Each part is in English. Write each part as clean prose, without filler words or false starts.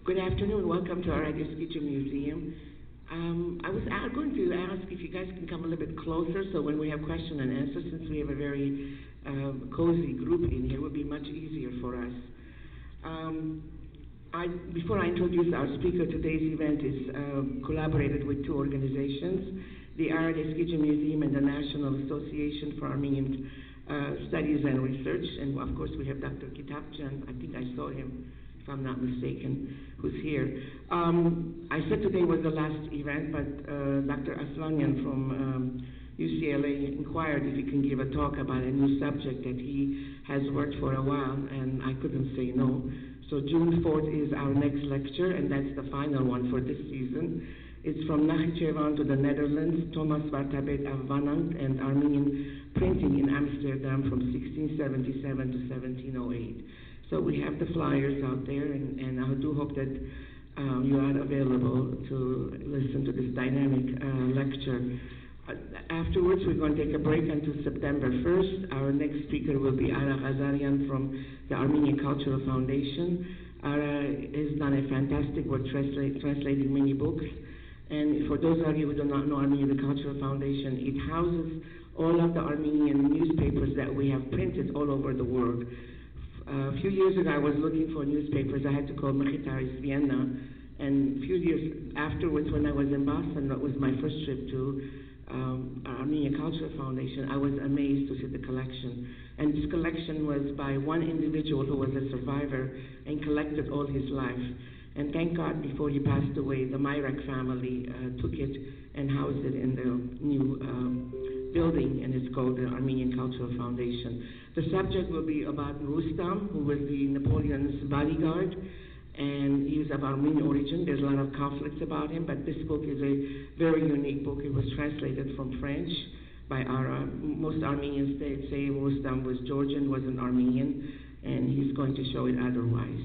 Good afternoon. Welcome to our Eskidju Museum. I was going to ask if you guys can come a little bit closer, so when we have question and answer, since we have a very cozy group in here, it would be much easier for us. Before I introduce our speaker, today's event is collaborated with two organizations, the Art Eskidju Museum and the National Association for Armenian Studies and Research. And of course, we have Dr. Kitabjan. I think I saw him, if I'm not mistaken, who's here. I said today was the last event, but Dr. Aslanyan from UCLA inquired if he can give a talk about a new subject that he has worked for a while, and I couldn't say no. So June 4th is our next lecture, and that's the final one for this season. It's from Nachitjevan to the Netherlands, Thomas Wartabet of Vanant and Armenian printing in Amsterdam from 1677 to 1708. So we have the flyers out there, and I do hope that you are available to listen to this dynamic lecture. Afterwards, we're going to take a break until September 1st. Our next speaker will be Ara Ghazarian from the Armenian Cultural Foundation. Ara has done a fantastic work translating many books. And for those of you who do not know Armenian Cultural Foundation, it houses all of the Armenian newspapers that we have printed all over the world. A few years ago, I was looking for newspapers. I had to call Mechitaris Vienna. And a few years afterwards, when I was in Boston, that was my first trip to Armenian Cultural Foundation, I was amazed to see the collection. And this collection was by one individual who was a survivor and collected all his life. And thank God, before he passed away, the Myrak family took it and housed it in the new building, and it's called the Armenian Cultural Foundation. The subject will be about Rustam, who was the Napoleon's bodyguard, and he was of Armenian origin. There's a lot of conflicts about him, but this book is a very unique book. It was translated from French by Ara. Most Armenians say Rustam was Georgian, wasn't Armenian, and he's going to show it otherwise.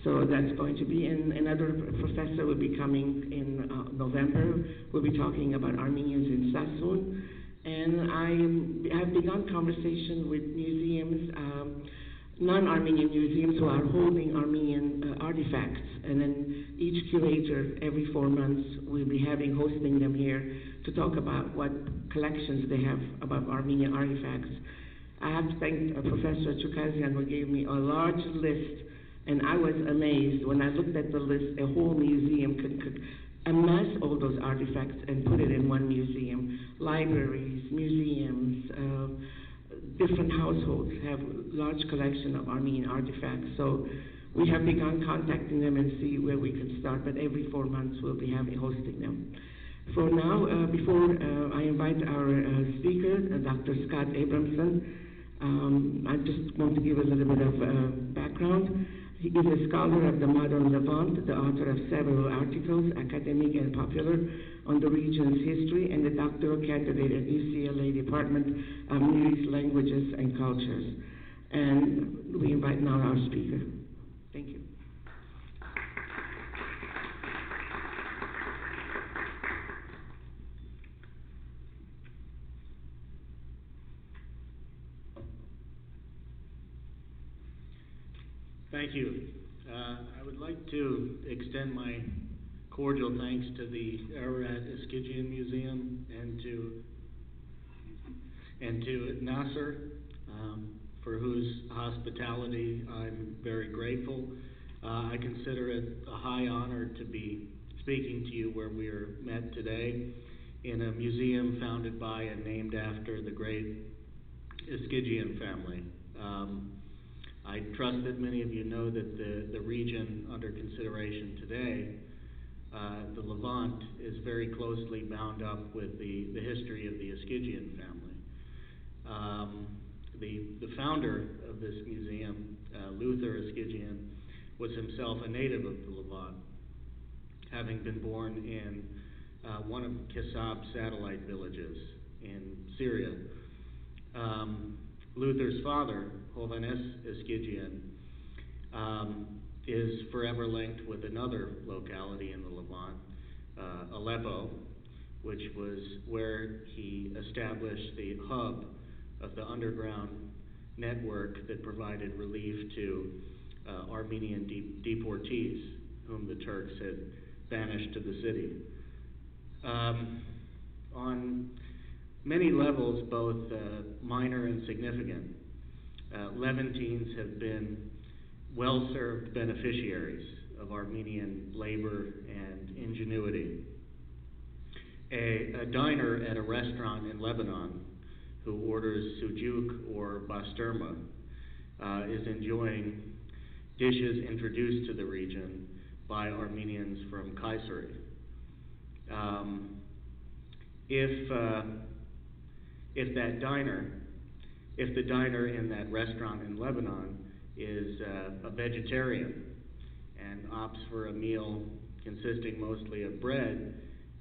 So that's going to be, and another professor will be coming in November. We'll be talking about Armenians in Sassoon. And I have begun conversation with museums, non-Armenian museums who are holding Armenian artifacts. And then each curator, every 4 months, will be hosting them here to talk about what collections they have about Armenian artifacts. I have to thank Professor Chukazian, who gave me a large list. And I was amazed when I looked at the list. A whole museum could amass all those artifacts and put it in one museum. Libraries, museums, different households have large collection of Armenian artifacts. So we have begun contacting them and see where we can start. But every 4 months we'll be hosting them. For now, before I invite our speaker, Dr. Scott Abramson, I just want to give a little bit of background. He is a scholar of the modern Levant, the author of several articles, academic and popular, on the region's history, and a doctoral candidate at UCLA Department of Near East Languages and Cultures. And we invite now our speaker. Thank you. Thank you. I would like to extend my cordial thanks to the Ararat Eskidju Museum and to Nasser, for whose hospitality I'm very grateful. I consider it a high honor to be speaking to you where we are met today in a museum founded by and named after the great Eskidjian family. I trust that many of you know that the region under consideration today, the Levant, is very closely bound up with the history of the Eskidjian family. The founder of this museum, Luther Eskidjian, was himself a native of the Levant, having been born in one of Kesab's satellite villages in Syria. Luther's father, Hovannes Eskidjian, is forever linked with another locality in the Levant, Aleppo, which was where he established the hub of the underground network that provided relief to Armenian deportees whom the Turks had banished to the city. On many levels, both minor and significant, Levantines have been well-served beneficiaries of Armenian labor and ingenuity. A diner at a restaurant in Lebanon who orders sujuk or basturma is enjoying dishes introduced to the region by Armenians from Kayseri. If the diner in that restaurant in Lebanon is a vegetarian and opts for a meal consisting mostly of bread,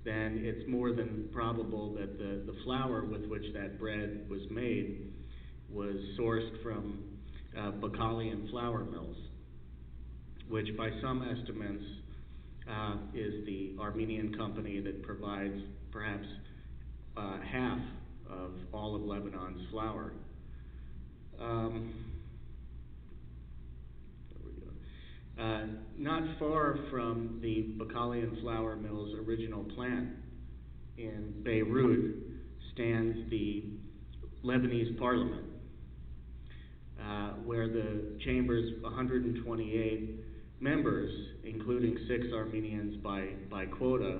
then it's more than probable that the flour with which that bread was made was sourced from Bacalian flour mills, which by some estimates is the Armenian company that provides perhaps half of all of Lebanon's flour. Not far from the Bacalian flour mill's original plant in Beirut stands the Lebanese parliament, where the chamber's 128 members, including 6 Armenians by quota,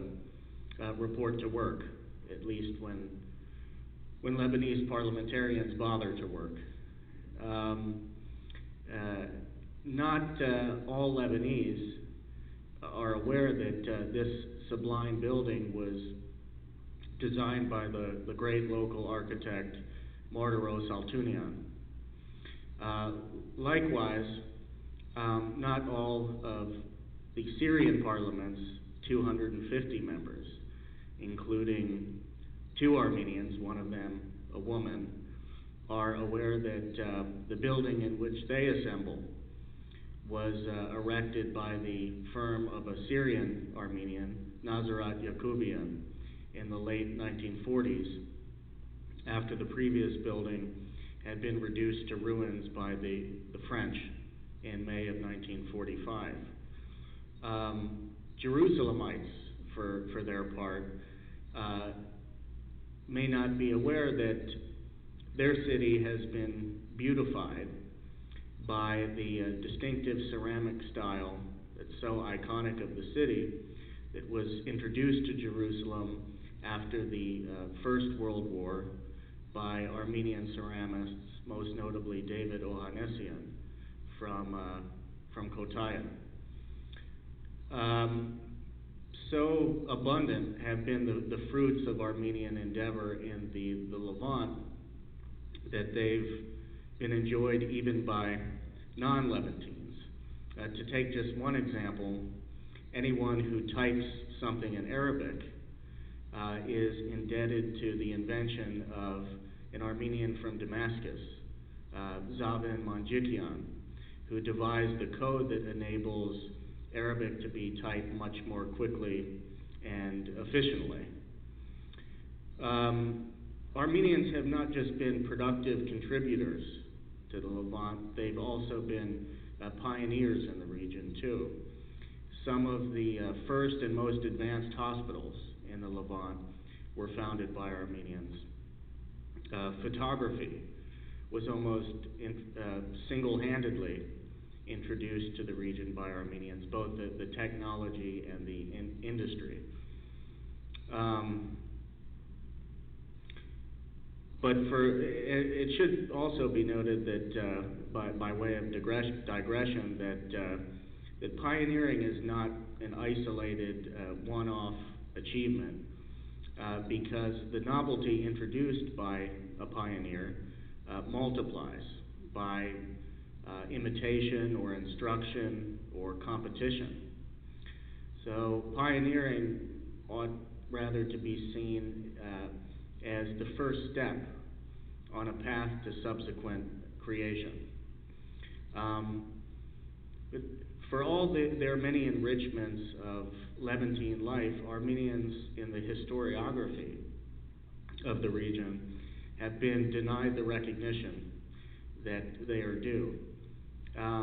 report to work, at least when Lebanese parliamentarians bother to work. Not all Lebanese are aware that this sublime building was designed by the great local architect Mardaros Altunian. Likewise, not all of the Syrian parliament's 250 members, including 2 Armenians, one of them a woman, are aware that the building in which they assemble was erected by the firm of a Syrian Armenian, Nazarat Yakubian, in the late 1940s, after the previous building had been reduced to ruins by the French in May of 1945. Jerusalemites, for their part, may not be aware that their city has been beautified by the distinctive ceramic style that's so iconic of the city that was introduced to Jerusalem after the First World War by Armenian ceramists, most notably David Ohanessian from Kotaya. So abundant have been the fruits of Armenian endeavor in the Levant that they've been enjoyed even by non-Levantines. To take just one example, anyone who types something in Arabic is indebted to the invention of an Armenian from Damascus, Zavin Manjikian, who devised the code that enables Arabic to be typed much more quickly and efficiently. Armenians have not just been productive contributors to the Levant, they've also been pioneers in the region too. Some of the first and most advanced hospitals in the Levant were founded by Armenians. Photography was almost single-handedly introduced to the region by Armenians, both the technology and the industry. But it should also be noted that, by way of digression, that pioneering is not an isolated one-off achievement, because the novelty introduced by a pioneer multiplies by imitation or instruction or competition. So pioneering ought rather to be seen as the first step on a path to subsequent creation. For all their many enrichments of Levantine life, Armenians in the historiography of the region have been denied the recognition that they are due.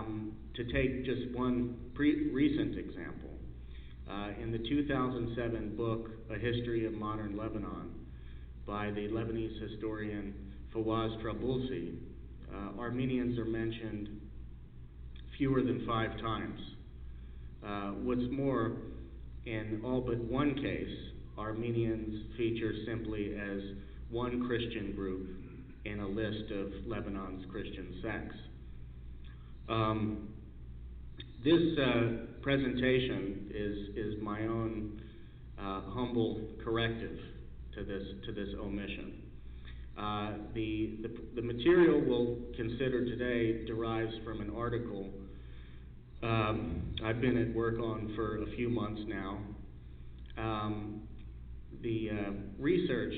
To take just one recent example, in the 2007 book, A History of Modern Lebanon, by the Lebanese historian Fawaz Trabulsi, Armenians are mentioned fewer than 5 times. What's more, in all but one case, Armenians feature simply as one Christian group in a list of Lebanon's Christian sects. This presentation is my own humble corrective to this omission. The material we'll consider today derives from an article I've been at work on for a few months now. The research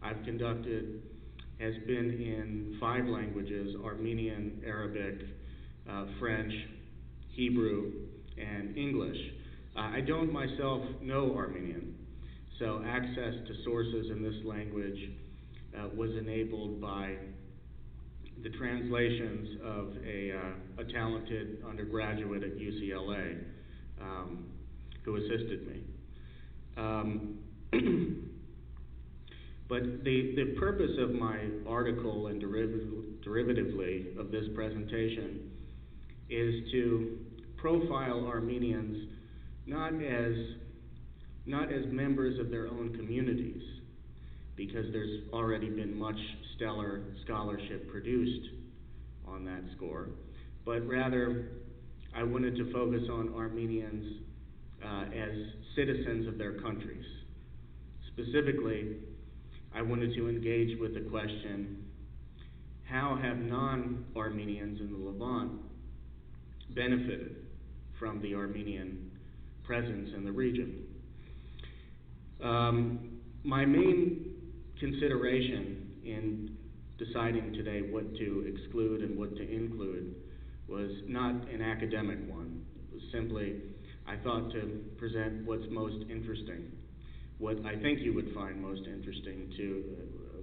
I've conducted has been in 5 languages: Armenian, Arabic, French, Hebrew, and English. I don't myself know Armenian, so access to sources in this language was enabled by the translations of a talented undergraduate at UCLA who assisted me. But the purpose of my article and derivatively of this presentation is to profile Armenians not as members of their own communities, because there's already been much stellar scholarship produced on that score, but rather I wanted to focus on Armenians as citizens of their countries. Specifically, I wanted to engage with the question, how have non-Armenians in the Levant benefited from the Armenian presence in the region? My main consideration in deciding today what to exclude and what to include was not an academic one. It was simply, I thought to present what's most interesting, what I think you would find most interesting, to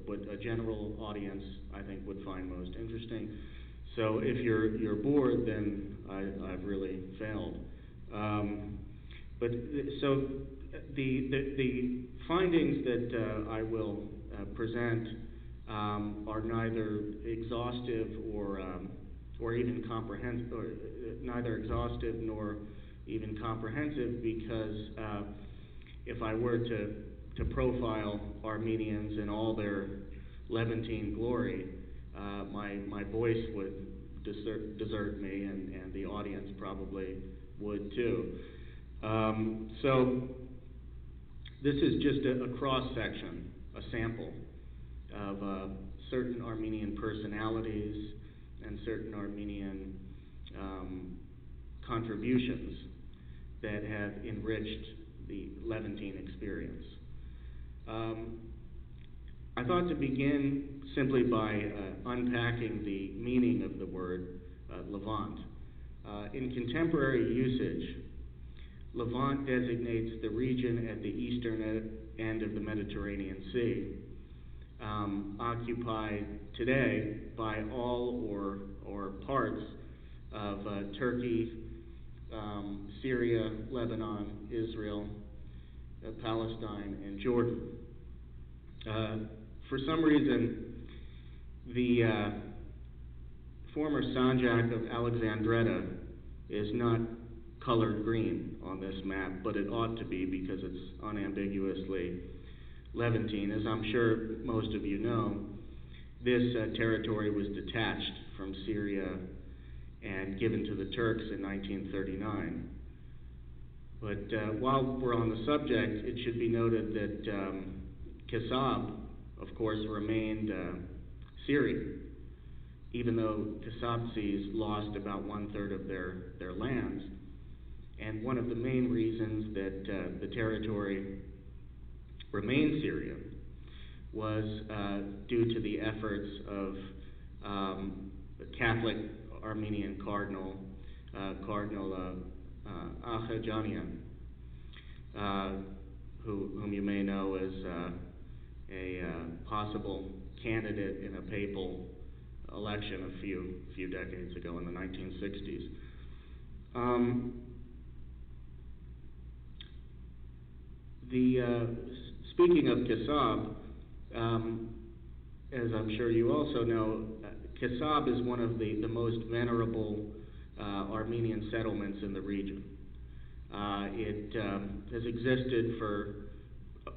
what a general audience I think would find most interesting. So if you're bored, then I've really failed. So the findings that I will present are neither exhaustive or even comprehensive, or neither exhaustive nor even comprehensive, because if I were to profile Armenians in all their Levantine glory, my voice would desert me, and the audience probably would too. So this is just a cross-section, a sample of certain Armenian personalities and certain Armenian contributions that have enriched the Levantine experience. I thought to begin simply by unpacking the meaning of the word Levant. In contemporary usage, Levant designates the region at the eastern end of the Mediterranean Sea, occupied today by all or parts of Turkey, Syria, Lebanon, Israel, Palestine, and Jordan. For some reason, the former Sanjak of Alexandretta is not colored green on this map, but it ought to be because it's unambiguously Levantine. As I'm sure most of you know, this territory was detached from Syria and given to the Turks in 1939. But while we're on the subject, it should be noted that Kasab, of course, remained Syrian, even though Kasabsis lost about 1/3 of their lands. And one of the main reasons that the territory remained Syrian was due to the efforts of the Catholic Armenian Cardinal Akhajanian, whom you may know as a possible candidate in a papal election a few decades ago in the 1960s. Speaking of Kasab, as I'm sure you also know, Kasab is one of the most venerable Armenian settlements in the region. It has existed for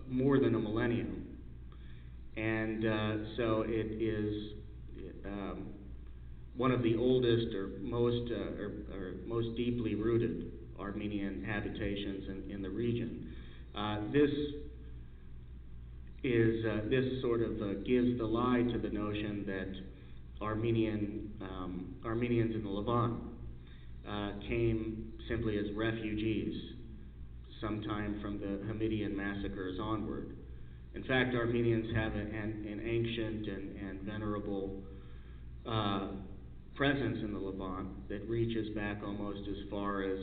more than a millennium, and so it is one of the oldest or most deeply rooted Armenian habitations in the region. This sort of gives the lie to the notion that Armenians in the Levant came simply as refugees sometime from the Hamidian massacres onward. In fact, Armenians have an ancient and venerable presence in the Levant that reaches back almost as far as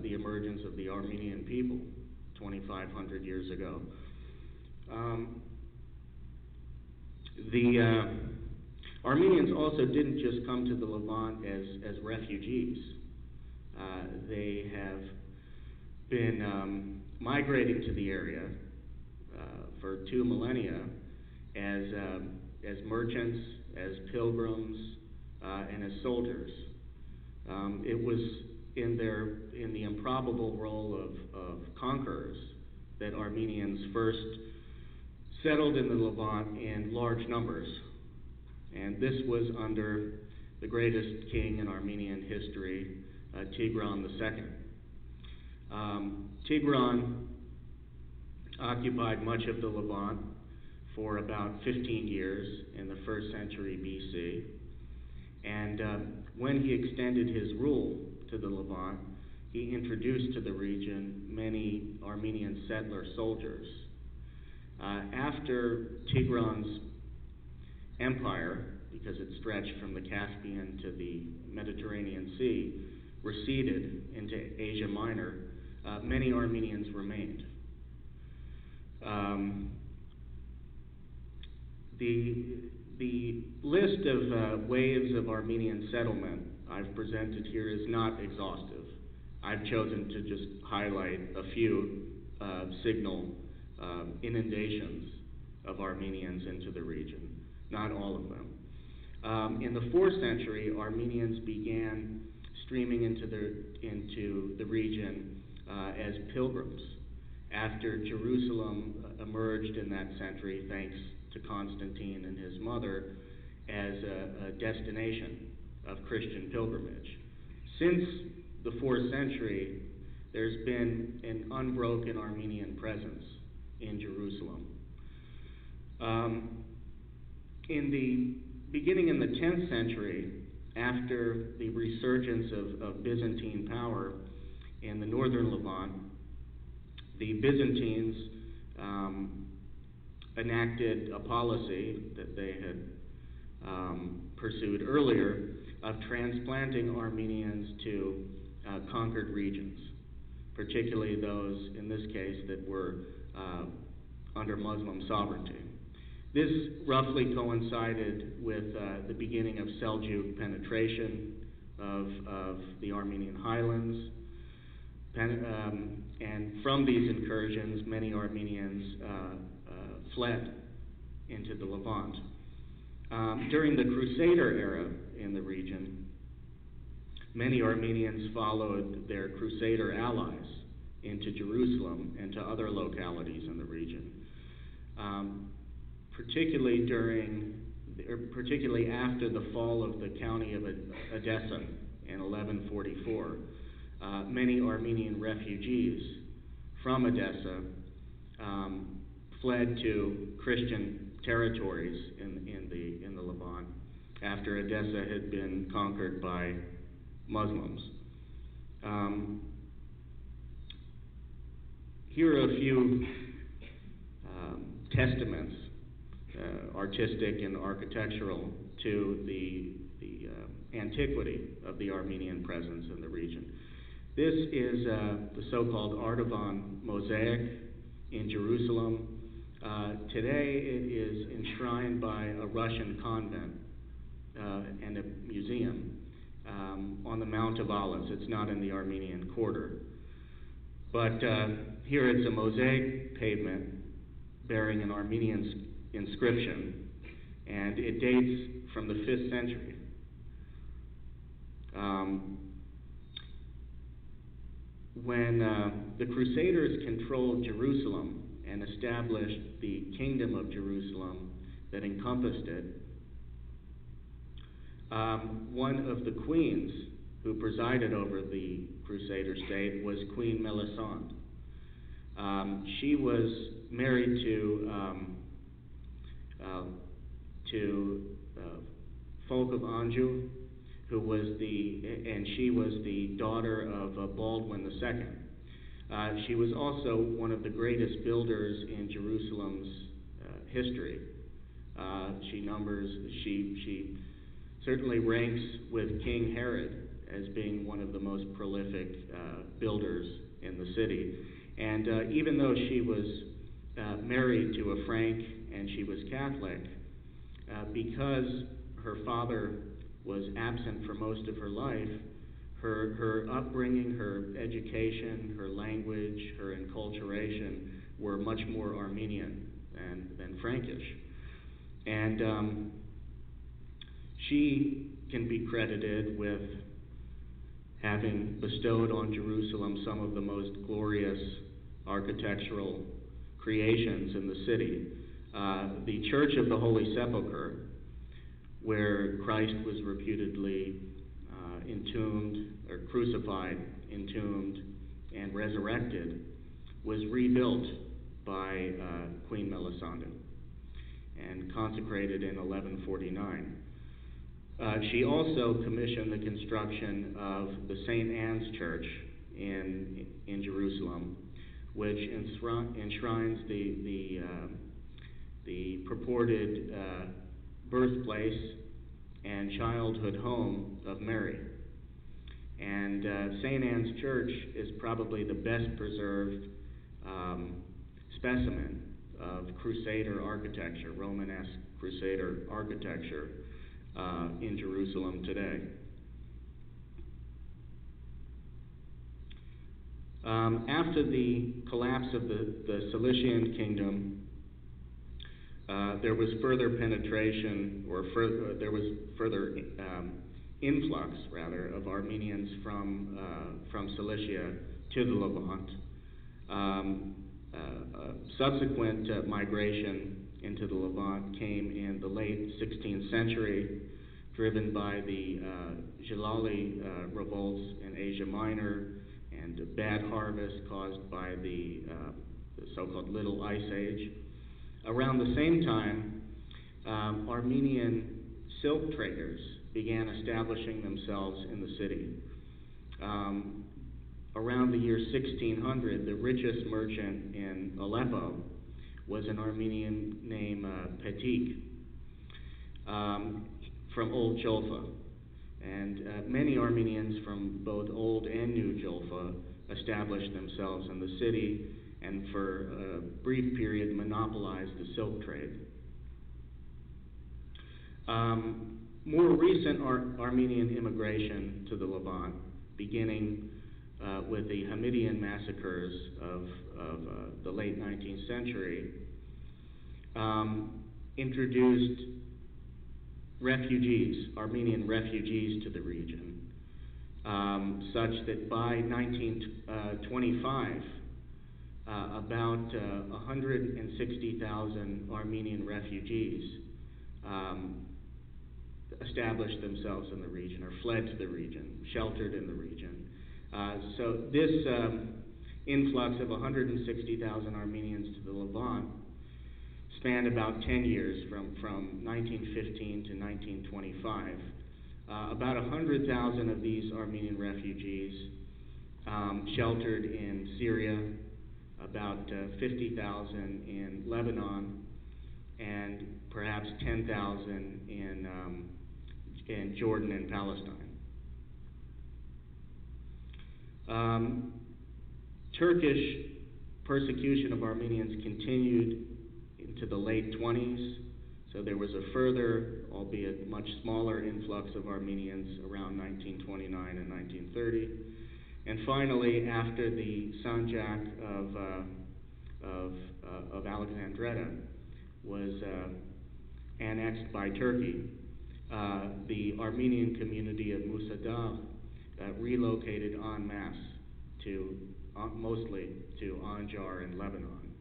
the emergence of the Armenian people 2,500 years ago. The Armenians also didn't just come to the Levant as refugees. They have been migrating to the area for 2 millennia as merchants, as pilgrims, and as soldiers. It was in the improbable role of conquerors that Armenians first settled in the Levant in large numbers, and this was under the greatest king in Armenian history, Tigran II. Tigran occupied much of the Levant for about 15 years in the 1st century BC, and when he extended his rule to the Levant, he introduced to the region many Armenian settler soldiers. After Tigran's empire, because it stretched from the Caspian to the Mediterranean Sea, receded into Asia Minor, many Armenians remained. The list of waves of Armenian settlement I've presented here is not exhaustive. I've chosen to just highlight a few signal inundations of Armenians into the region, not all of them. In the 4th century, Armenians began streaming into the region as pilgrims after Jerusalem emerged in that century, thanks to Constantine and his mother, as a destination of Christian pilgrimage. Since the 4th century, there's been an unbroken Armenian presence in Jerusalem. Beginning in the 10th century, after the resurgence of Byzantine power in the northern Levant, the Byzantines enacted a policy that they had pursued earlier of transplanting Armenians to conquered regions, particularly those, in this case, that were under Muslim sovereignty. This roughly coincided with the beginning of Seljuk penetration of the Armenian highlands, and from these incursions, many Armenians fled into the Levant. During the Crusader era in the region, many Armenians followed their Crusader allies into Jerusalem and to other localities in the region. Particularly after the fall of the county of Edessa in 1144, many Armenian refugees from Edessa fled to Christian territories in the Levant after Edessa had been conquered by Muslims. Here are a few testaments, artistic and architectural, to the antiquity of the Armenian presence in the region. This is the so-called Artavan mosaic in Jerusalem. Today it is enshrined by a Russian convent and a museum on the Mount of Olives. It's not in the Armenian Quarter. But here it's a mosaic pavement bearing an Armenian inscription, and it dates from the 5th century. When the Crusaders controlled Jerusalem and established the Kingdom of Jerusalem that encompassed it, one of the queens who presided over the Crusader state was Queen Melisande. She was married to Folk of Anjou, and she was the daughter of Baldwin II. She was also one of the greatest builders in Jerusalem's history. She certainly ranks with King Herod as being one of the most prolific builders in the city. And even though she was married to a Frank and she was Catholic, because her father was absent for most of her life, her upbringing, her education, her language, her enculturation were much more Armenian than Frankish. And she can be credited with having bestowed on Jerusalem some of the most glorious architectural creations in the city. The Church of the Holy Sepulchre, where Christ was reputedly entombed, or crucified, entombed, and resurrected, was rebuilt by Queen Melisande and consecrated in 1149. She also commissioned the construction of the St. Anne's Church in Jerusalem, which enshrines the purported birthplace and childhood home of Mary. And St. Anne's Church is probably the best preserved specimen of Crusader architecture, Romanesque Crusader architecture in Jerusalem today. After the collapse of the Cilician Kingdom, there was further penetration, or there was further influx, rather, of Armenians from Cilicia to the Levant. Subsequent migration into the Levant came in the late 16th century, driven by the Jalali revolts in Asia Minor and a bad harvest caused by the so-called Little Ice Age. Around the same time, Armenian silk traders began establishing themselves in the city. Around the year 1600, the richest merchant in Aleppo was an Armenian named Petik from Old Jolfa. And many Armenians from both Old and New Jolfa established themselves in the city and for a brief period monopolized the silk trade. More recent Armenian immigration to the Levant, beginning with the Hamidian massacres of the late 19th century, introduced refugees, Armenian refugees to the region, such that by 1925, about 160,000 Armenian refugees established themselves in the region, or fled to the region, sheltered in the region. So this influx of 160,000 Armenians to the Levant spanned about 10 years, from 1915 to 1925. About 100,000 of these Armenian refugees sheltered in Syria, about 50,000 in Lebanon, and perhaps 10,000 in Jordan and Palestine. Turkish persecution of Armenians continued into the late 20s, So there was a further, albeit much smaller, influx of Armenians around 1929 and 1930. And finally, after the Sanjak of Alexandretta was annexed by Turkey, the Armenian community of Musadagh relocated en masse mostly to Anjar in Lebanon.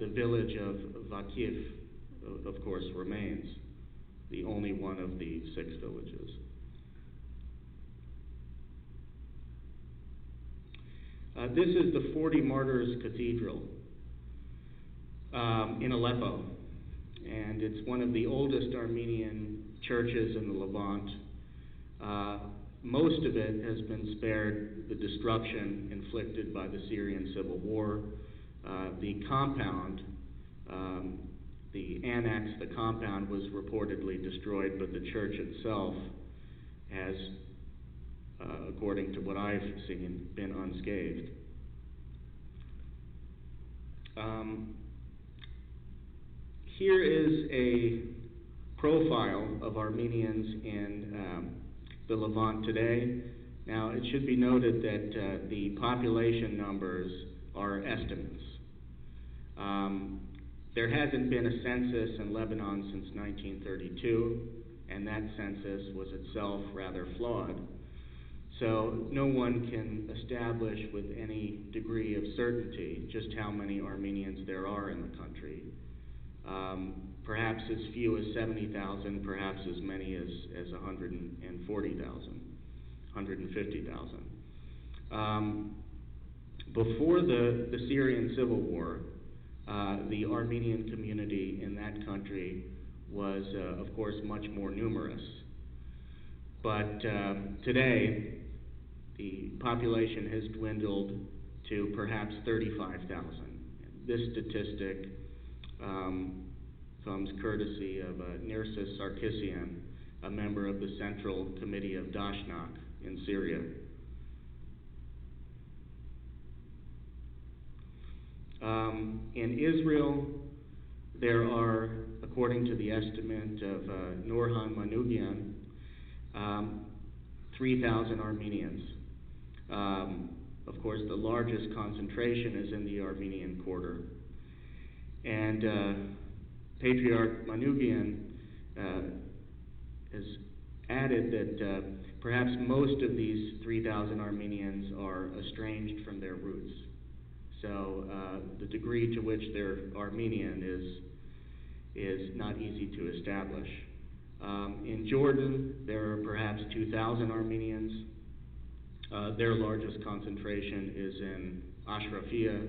The village of Vakif, of course, remains, the only one of the 6 villages. This is the 40 Martyrs Cathedral in Aleppo, and it's one of the oldest Armenian churches in the Levant. Most of it has been spared the destruction inflicted by the Syrian civil war. The compound, the annex, the compound was reportedly destroyed, but the church itself has, according to what I've seen, been unscathed. Here is a profile of Armenians in the Levant today. Now, it should be noted that the population numbers are estimates. There hasn't been a census in Lebanon since 1932, and that census was itself rather flawed. So no one can establish with any degree of certainty just how many Armenians there are in the country. Perhaps as few as 70,000, perhaps as many as 140,000, 150,000. Before the Syrian civil war, the Armenian community in that country was, of course, much more numerous. But today, the population has dwindled to perhaps 35,000. This statistic comes courtesy of Nerses Sarkisian, a member of the Central Committee of Dashnak in Syria. In Israel, there are, according to the estimate of Nurhan Manougian, 3,000 Armenians. Of course, the largest concentration is in the Armenian quarter. And Patriarch Manougian has added that perhaps most of these 3,000 Armenians are estranged from their roots. So the degree to which they're Armenian is not easy to establish. In Jordan, there are perhaps 2,000 Armenians. Their largest concentration is in Ashrafia,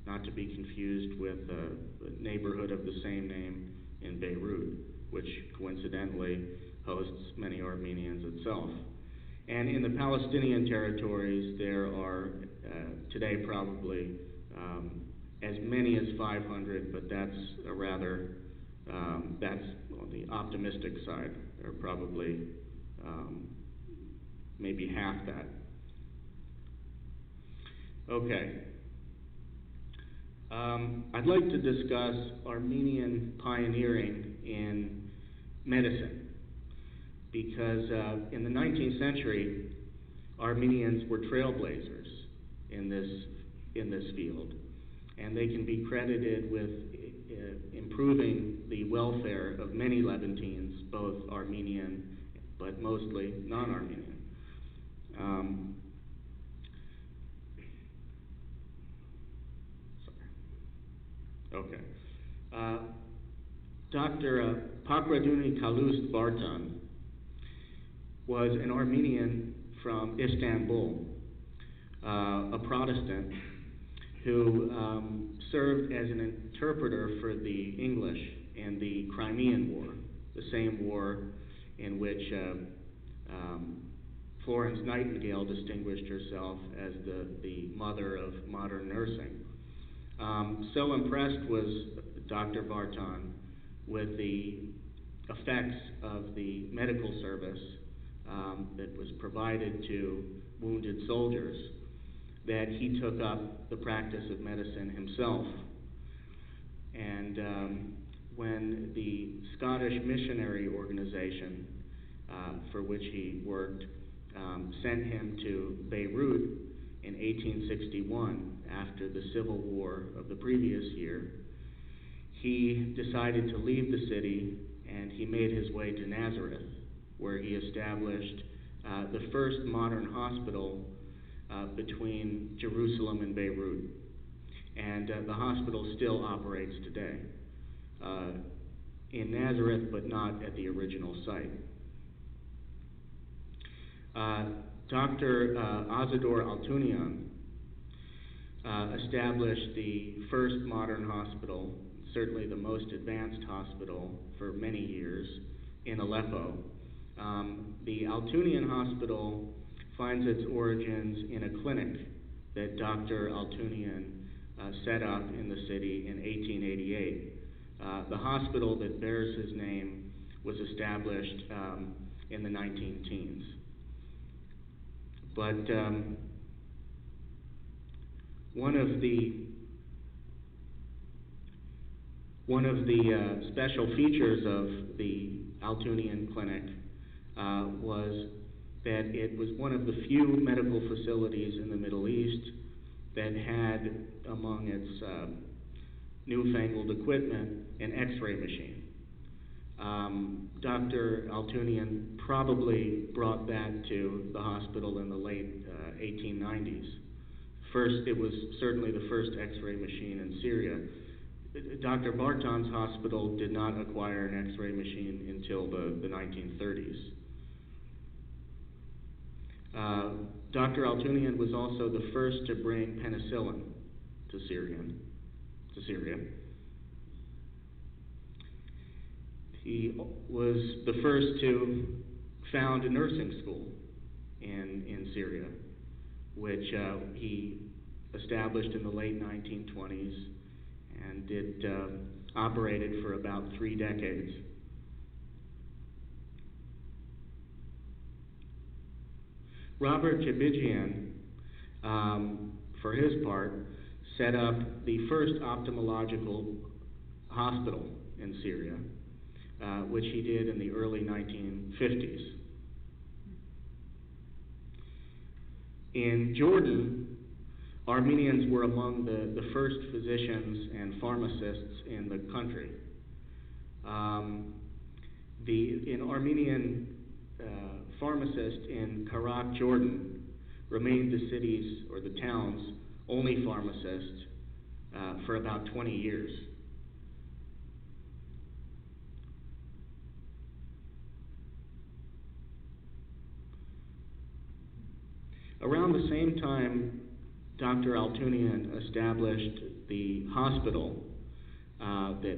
not to be confused with the neighborhood of the same name in Beirut, which coincidentally hosts many Armenians itself. And in the Palestinian territories, there are today probably as many as 500, but that's a rather, that's on the optimistic side. There are probably maybe half that. Okay. I'd like to discuss Armenian pioneering in medicine, because in the 19th century, Armenians were trailblazers in this field, and they can be credited with improving the welfare of many Levantines, both Armenian but mostly non-Armenian. Okay. Dr. Pakraduni Kalust Bartan was an Armenian from Istanbul, a Protestant who served as an interpreter for the English in the Crimean War, the same war in which Florence Nightingale distinguished herself as the mother of modern nursing. So impressed was Dr. Bartan with the effects of the medical service that was provided to wounded soldiers that he took up the practice of medicine himself. And when the Scottish Missionary Organization, for which he worked, sent him to Beirut in 1861 after the civil war of the previous year, he decided to leave the city and he made his way to Nazareth, where he established the first modern hospital between Jerusalem and Beirut. And the hospital still operates today in Nazareth, but not at the original site. Dr. Azador Altunian established the first modern hospital, certainly the most advanced hospital for many years, in Aleppo. The Altunian Hospital finds its origins in a clinic that Dr. Altunian set up in the city in 1888. The hospital that bears his name was established in the 19-teens. But one of the special features of the Altunian Clinic was that it was one of the few medical facilities in the Middle East that had among its newfangled equipment an X-ray machine. Dr. Altunian probably brought that to the hospital in the late 1890s. It was certainly the first X-ray machine in Syria. Dr. Barton's hospital did not acquire an X-ray machine until the 1930s. Dr. Altunian was also the first to bring penicillin to Syria. He was the first to found a nursing school in Syria, which he established in the late 1920s and it operated for about 3 decades. Robert Jabijian, for his part, set up the first ophthalmological hospital in Syria, which he did in the early 1950s. In Jordan, Armenians were among the first physicians and pharmacists in the country. An Armenian pharmacist in Karak, Jordan, remained the city's or the town's only pharmacist for about 20 years. Around the same time Dr. Altunian established the hospital that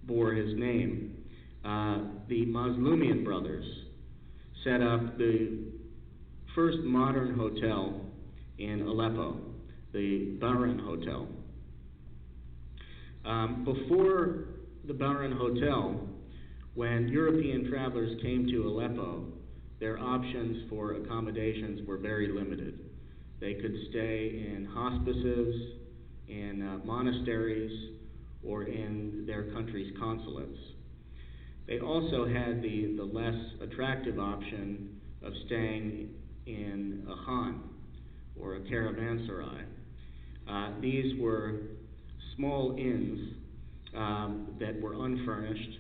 bore his name, the Mazlumian brothers set up the first modern hotel in Aleppo, the Baran Hotel. Before the Baran Hotel, when European travelers came to Aleppo, their options for accommodations were very limited. They could stay in hospices, in monasteries, or in their country's consulates. They also had the less attractive option of staying in a khan, or a caravanserai. These were small inns that were unfurnished.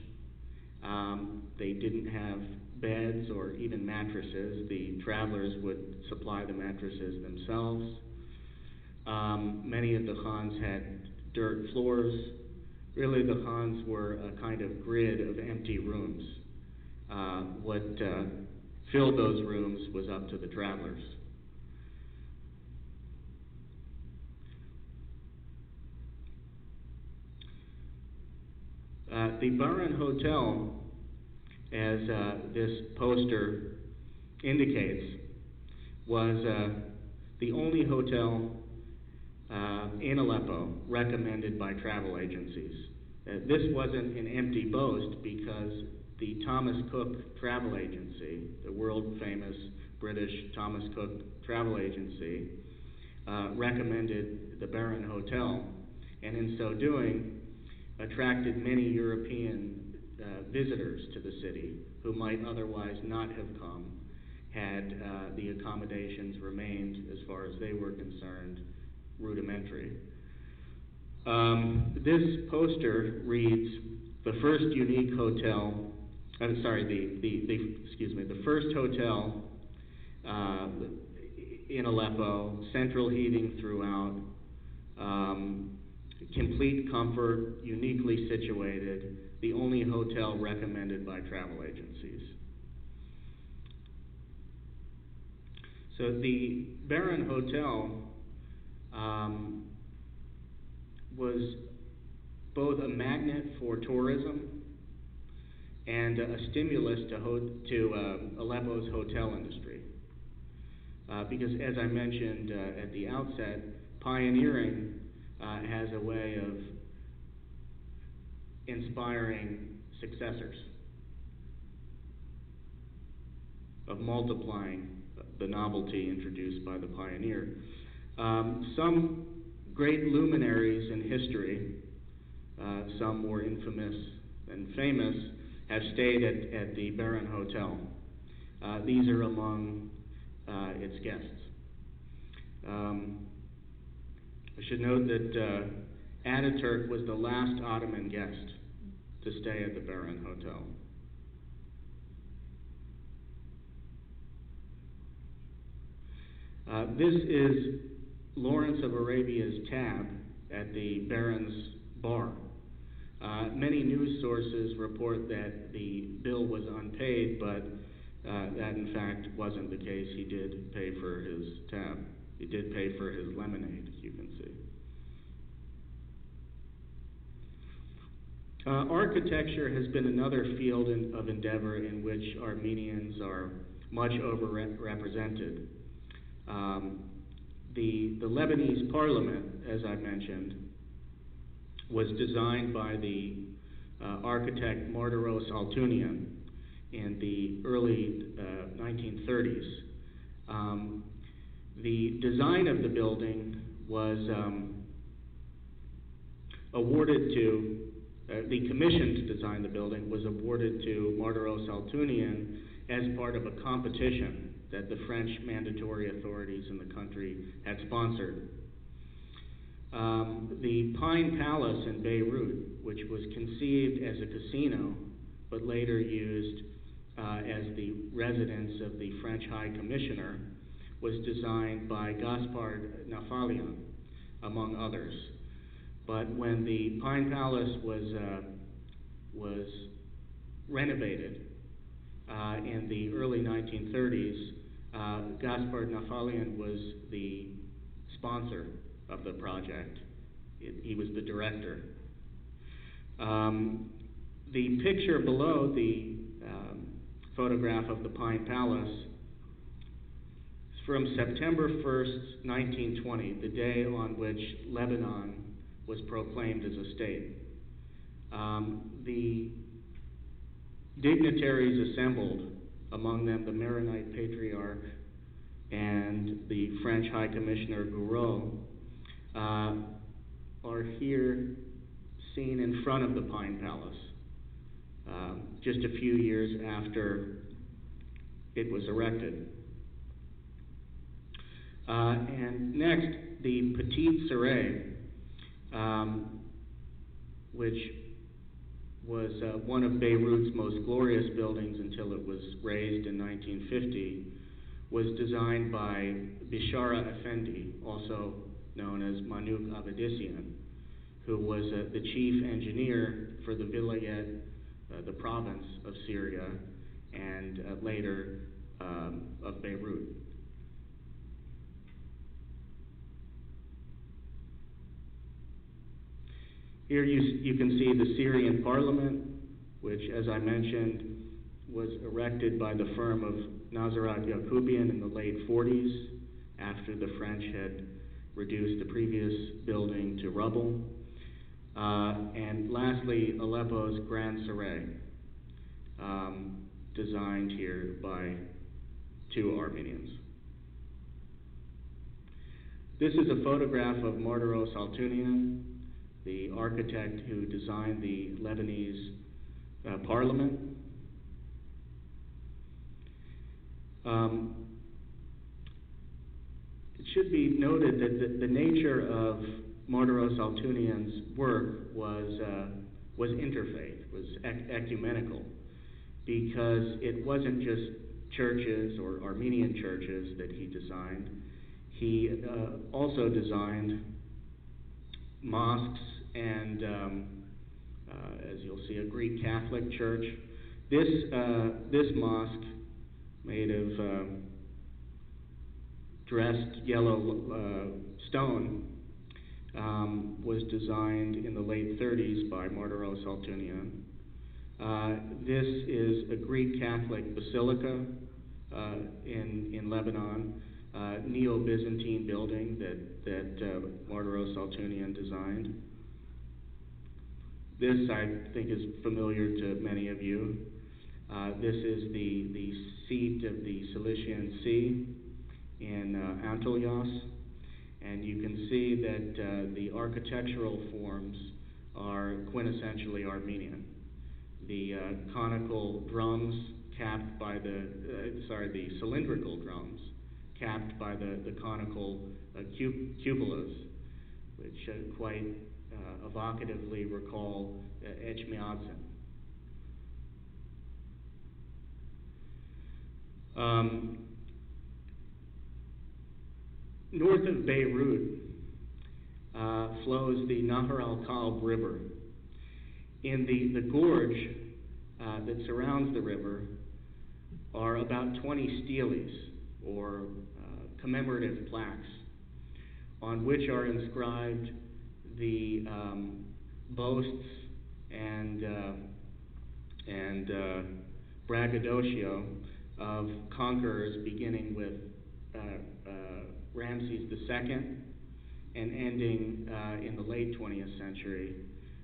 They didn't have beds or even mattresses. The travelers would supply the mattresses themselves. Many of the khans had dirt floors. Really, the khans were a kind of grid of empty rooms. What filled those rooms was up to the travelers. The Baran Hotel, as this poster indicates, was the only hotel in Aleppo recommended by travel agencies. This wasn't an empty boast because the Thomas Cook Travel Agency, the world-famous British Thomas Cook Travel Agency, recommended the Baran Hotel, and in so doing, attracted many European visitors to the city who might otherwise not have come had the accommodations remained, as far as they were concerned, rudimentary. This poster reads, the first unique hotel, the first hotel in Aleppo, central heating throughout, complete comfort, uniquely situated, the only hotel recommended by travel agencies. So the Baron Hotel was both a magnet for tourism and a stimulus to Aleppo's hotel industry. Because as I mentioned at the outset, pioneering has a way of inspiring successors, of multiplying the novelty introduced by the pioneer. Some great luminaries in history, some more infamous than famous, have stayed at the Baron Hotel. These are among its guests. I should note that Ataturk was the last Ottoman guest to stay at the Baron Hotel. This is Lawrence of Arabia's tab at the Baron's bar. Many news sources report that the bill was unpaid, but that in fact wasn't the case. He did pay for his tab. He did pay for his lemonade, as you can see. Architecture has been another field of endeavor in which Armenians are much overrepresented. The Lebanese parliament, as I mentioned, was designed by the architect Mardaros Altunian in the early 1930s. The design of the building was awarded to, the commission to design the building was awarded to Mardaros Altunian as part of a competition that the French mandatory authorities in the country had sponsored. The Pine Palace in Beirut, which was conceived as a casino, but later used as the residence of the French High Commissioner, was designed by Gaspard Nafalian, among others. But when the Pine Palace was renovated in the early 1930s, Gaspard Nafalian was the sponsor of the project. He was the director. The picture below the photograph of the Pine Palace is from September 1st, 1920, the day on which Lebanon was proclaimed as a state. The dignitaries assembled, among them the Maronite Patriarch and the French High Commissioner Gouraud, are here seen in front of the Pine Palace, just a few years after it was erected. And next, the Petite Sireh, which was one of Beirut's most glorious buildings until it was razed in 1950, was designed by Bishara Effendi, also known as Manuk Avedissian, who was the chief engineer for the Vilayet, the province of Syria, and later of Beirut. Here you can see the Syrian parliament, which, as I mentioned, was erected by the firm of Nazarat Yakubian in the late 40s, after the French had reduced the previous building to rubble. And lastly, Aleppo's Grand Sireh, designed here by two Armenians. This is a photograph of Mardaros Altunian the architect who designed the Lebanese parliament. It should be noted that the nature of Martiros Altunian's work was interfaith, was ecumenical, because it wasn't just churches or Armenian churches that he designed. He also designed mosques and, as you'll see, a Greek Catholic church. This mosque, made of dressed yellow stone, was designed in the late 30s by Martiros Altunian. This is a Greek Catholic basilica in Lebanon, Neo-Byzantine building that Martiros Altunian designed. This, I think, is familiar to many of you. This is the seat of the Cilician See in Antolios, and you can see that the architectural forms are quintessentially Armenian. The conical drums capped by the cylindrical drums capped by the conical cupolas, which quite evocatively recall Echmiadzin. North of Beirut flows the Nahar al-Kalb River. In the gorge that surrounds the river are about 20 steles, or commemorative plaques, on which are inscribed the boasts and braggadocio of conquerors, beginning with Ramses II and ending in the late 20th century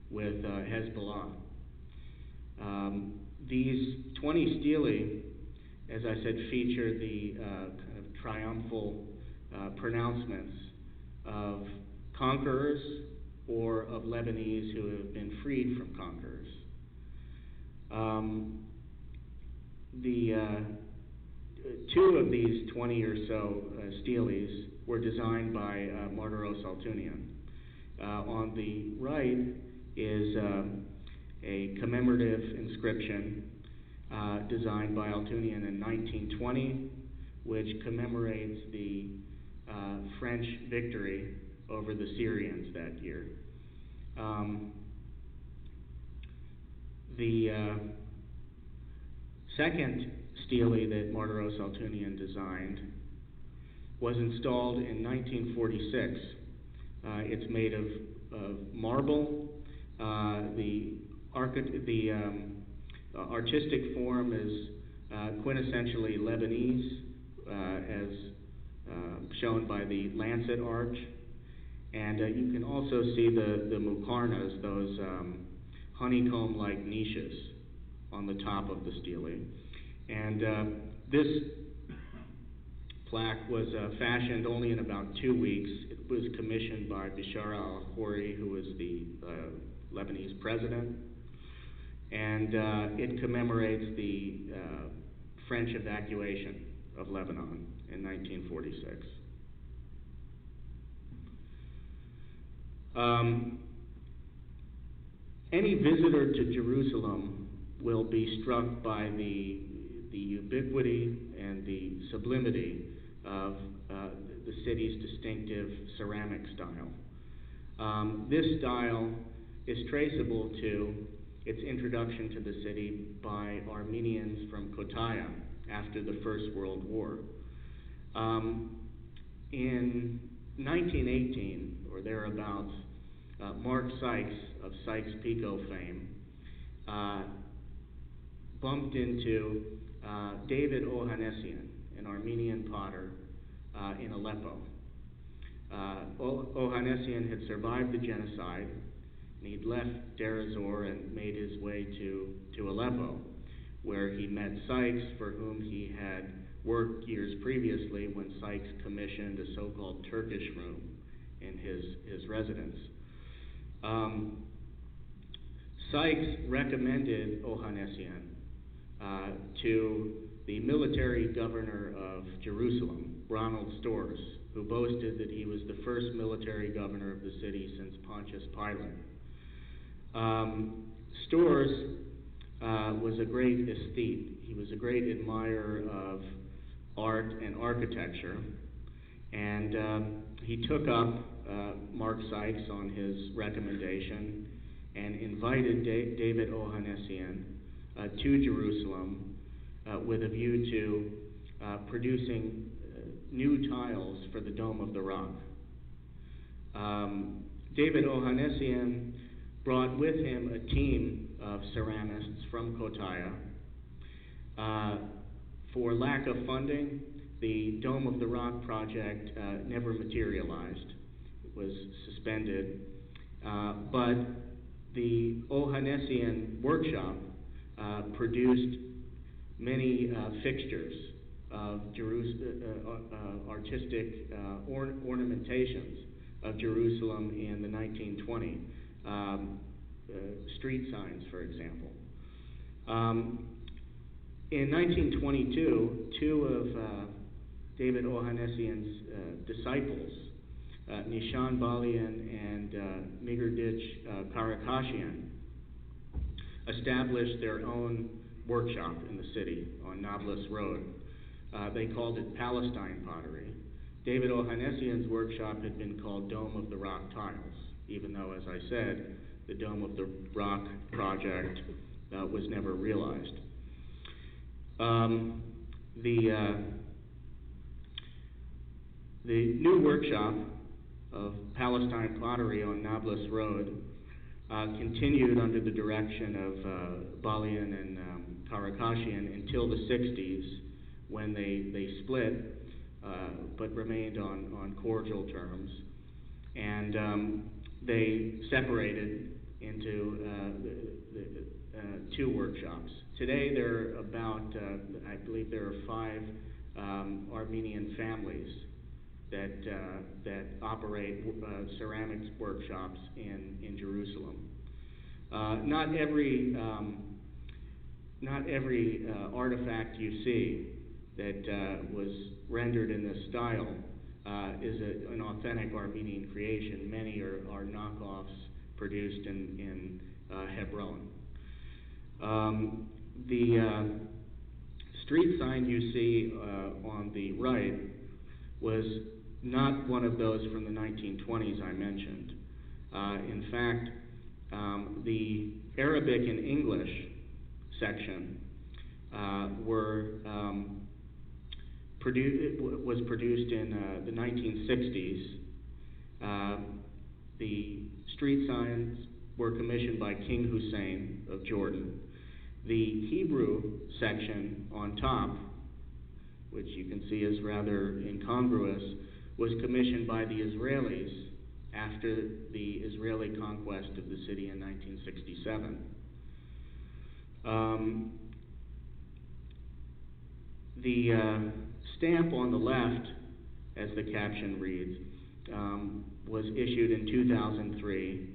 with Hezbollah. These 20 stele, as I said, feature the kind of triumphal pronouncements of conquerors or of Lebanese who have been freed from conquerors. Two of these 20 or so steles were designed by Martiros Altunian. On the right is a commemorative inscription designed by Altunian in 1920, which commemorates the French victory over the Syrians that year. The second stele that Martiros Altunian designed was installed in 1946. It's made of marble. The artistic form is quintessentially Lebanese, as shown by the lancet arch. And you can also see the muqarnas, those honeycomb-like niches on the top of the stele. And this plaque was fashioned only in about 2 weeks. It was commissioned by Bishara al-Khoury, who was the Lebanese president. And it commemorates the French evacuation of Lebanon in 1946. Any visitor to Jerusalem will be struck by the ubiquity and the sublimity of the city's distinctive ceramic style. This style is traceable to its introduction to the city by Armenians from Kotaya after the First World War. In 1918, or thereabouts, Mark Sykes of Sykes-Picot fame bumped into David Ohanessian, an Armenian potter in Aleppo. Ohanessian had survived the genocide, and he'd left Deir ez-Zor and made his way to Aleppo, where he met Sykes, for whom he had worked years previously when Sykes commissioned a so-called Turkish room in his residence. Sykes recommended Ohanessian to the military governor of Jerusalem, Ronald Storrs, who boasted that he was the first military governor of the city since Pontius Pilate. Storrs was a great aesthete. He was a great admirer of art and architecture, and he took up Mark Sykes on his recommendation and invited David Ohanessian to Jerusalem with a view to producing new tiles for the Dome of the Rock. David Ohanessian brought with him a team of ceramists from Kotaya. For lack of funding, the Dome of the Rock project never materialized. It was suspended. But the Ohanessian workshop produced many fixtures of artistic ornamentations of Jerusalem in the 1920s, street signs, for example. In 1922, two of David Ohanessian's disciples, Nishan Balian and Migrdich Karakashian, established their own workshop in the city on Nablus Road. They called it Palestine Pottery. David Ohanessian's workshop had been called Dome of the Rock Tiles, even though, as I said, the Dome of the Rock project was never realized. The new workshop of Palestine Pottery on Nablus Road continued under the direction of Balian and Karakashian until the 60s, when they split, but remained on cordial terms, and they separated into two workshops. Today there are about, I believe there are 5 Armenian families that operate ceramics workshops in Jerusalem. Not every artifact you see that was rendered in this style is an authentic Armenian creation. Many are knockoffs produced in Hebron. The street sign you see on the right was not one of those from the 1920s I mentioned. In fact, the Arabic and English section was produced in the 1960s. The street signs were commissioned by King Hussein of Jordan. The Hebrew section on top, which you can see is rather incongruous, was commissioned by the Israelis after the Israeli conquest of the city in 1967. The stamp on the left, as the caption reads, was issued in 2003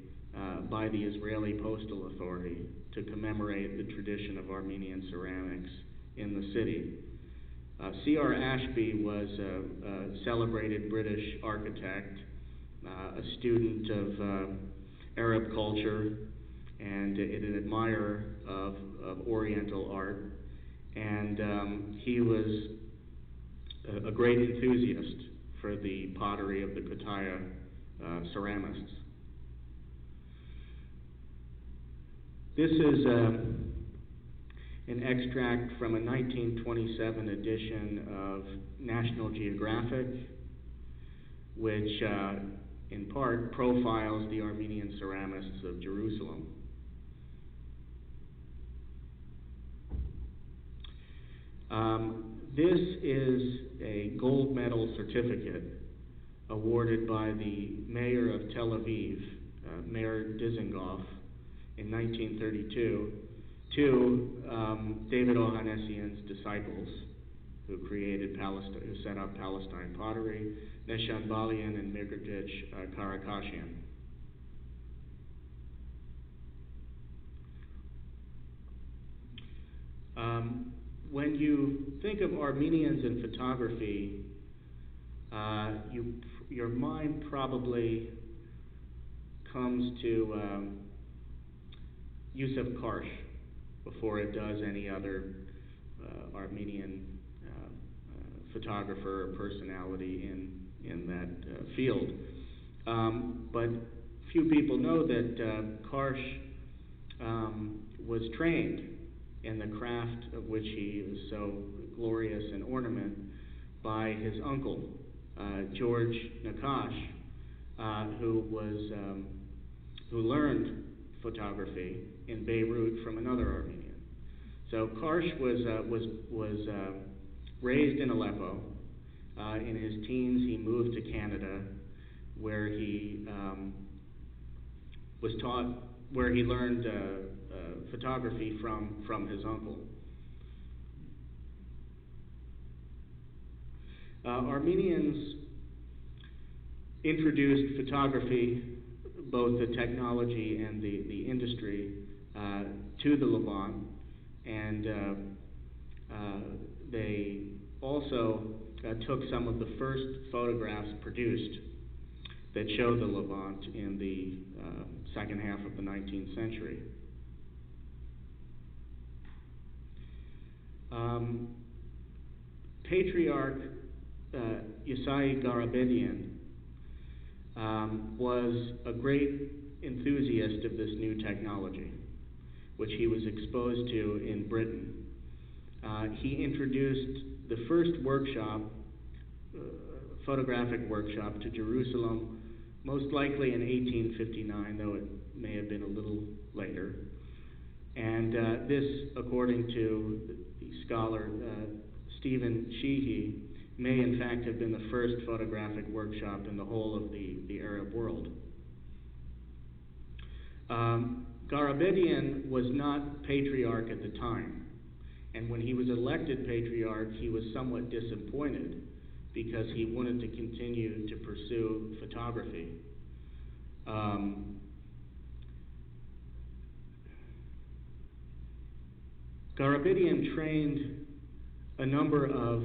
by the Israeli Postal Authority to commemorate the tradition of Armenian ceramics in the city. C.R. Ashby was a celebrated British architect, a student of Arab culture, and an admirer of Oriental art, and he was a great enthusiast for the pottery of the Kotaya ceramists. This is an extract from a 1927 edition of National Geographic, which in part profiles the Armenian ceramists of Jerusalem. This is a gold medal certificate awarded by the mayor of Tel Aviv, Mayor Dizengoff, in 1932 to David Ohanessian's disciples, who set up Palestine Pottery, Neshan Balian and Migrdich Karakashian. When you think of Armenians in photography, your mind probably comes to Yusuf Karsh before it does any other Armenian photographer or personality in that field. But few people know that Karsh was trained in the craft of which he is so glorious an ornament by his uncle, George Nakash, who learned photography in Beirut from another Armenian. So Karsh was raised in Aleppo. In his teens, he moved to Canada, where he learned photography from his uncle. Armenians introduced photography, both the technology and the industry, to the Levant, and they also took some of the first photographs produced that showed the Levant in the second half of the 19th century. Patriarch Yesai Garabedian was a great enthusiast of this new technology, which he was exposed to in Britain. He introduced the first workshop, photographic workshop, to Jerusalem, most likely in 1859, though it may have been a little later. And this, according to the scholar Stephen Sheehy, may in fact have been the first photographic workshop in the whole of the Arab world. Garabedian was not patriarch at the time, and when he was elected patriarch, he was somewhat disappointed because he wanted to continue to pursue photography. Garabedian trained a number of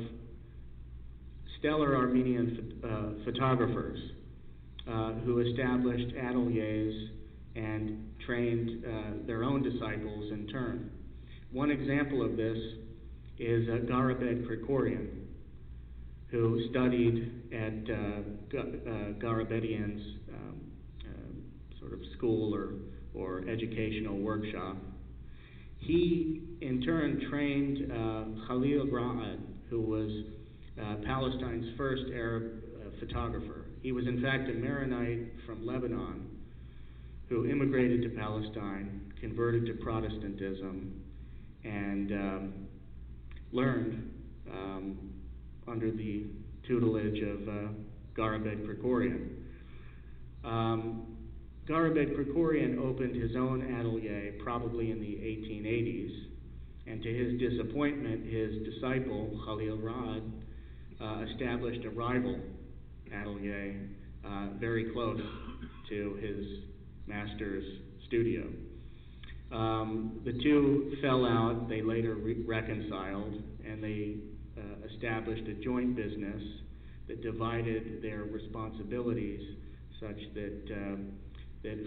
stellar Armenian photographers who established ateliers and trained their own disciples in turn. One example of this is Garabed Krikorian, who studied at Garabedian's sort of school or educational workshop. He, in turn, trained Khalil Ra'ad, who was Palestine's first Arab photographer. He was, in fact, a Maronite from Lebanon who immigrated to Palestine, converted to Protestantism, and learned under the tutelage of Garabed Krikorian. Garabed Krikorian opened his own atelier probably in the 1880s, and to his disappointment, his disciple, Khalil Ra'ad, established a rival atelier very close to his master's studio. The two fell out. They later reconciled, and they established a joint business that divided their responsibilities such that